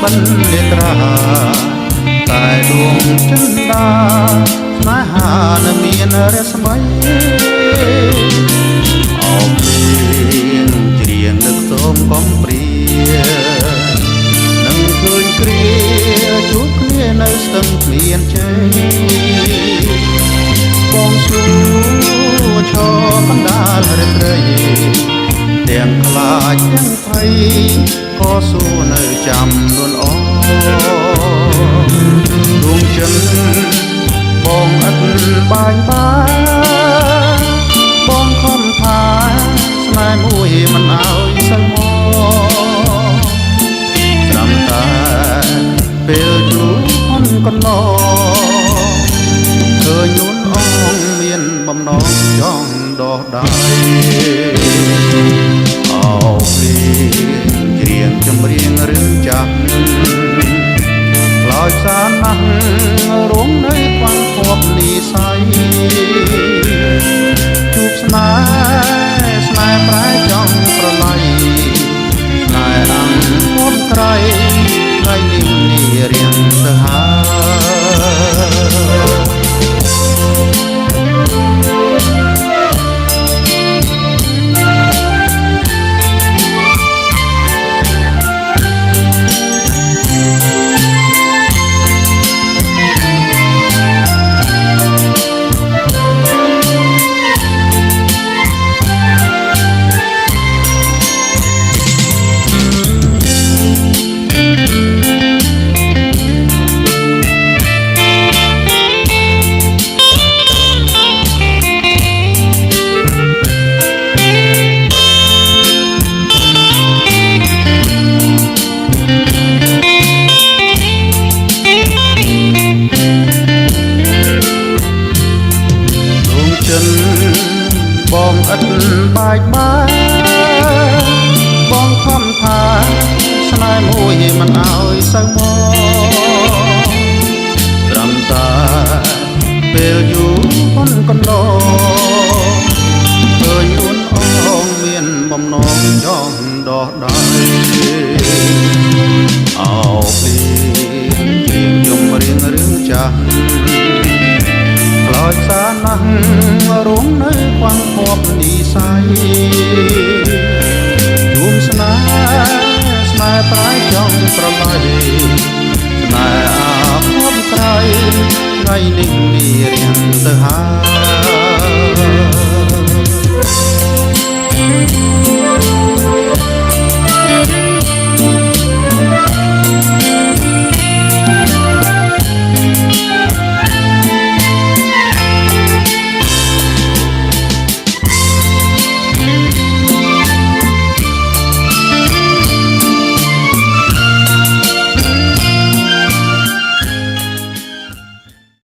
មិនលេត្រាតែដួងចិន្តាស្នេហានៅមានរស្មីអោបលៀងច្រៀងនឹកសូមកំព្រានឹងឃើញគ្រាជួបគ្នានៅស្ទឹងគ្មានជ័យបងឈួឈរកណ្ដាលរាត្រីទាំងខ្លាចទាំងភ័យក៏សួរនៅចាំនួនអដួងចិនបងឥតបាញ់បាបងខំថាស្នេហ៍មួយមិនឲ្យសឹងមកត្រឹមតែពេលជួបអនកន្លងឃើញនួនអងមានបំណងចង់ដោះដៃអោបលៀងច្រៀងចម្រៀងរឿងចាស់ខ្លោចសានណាស់រងនៅខ្វាំងភពនិស័យជួបស្នេហ៍ប្រែចង់ប្រឡ័យស្នេហ៍អង្គភពក្រៃថ្ងៃនេះនេះរៀងទៅបងឥតបាច់បាបងខំថាស្នេហ៍មួយមិនឲ្យសៅមកត្រឹមតែពេលយូរប៉ុនកន្លងឃើញនួនអងមានបំណងចង់ដោះដៃអោបលៀងច្រៀងចម្រៀងរឿងចាស់ខ្លោចសាណាស់រងនៅខ្វាំងភពនិស័យជួបស្នេហ៍ប្រែចង់ប្រឡ័យស្នេហ៍អាភពក្រៃថ្ងៃនេះនេះរៀងទៅហើយ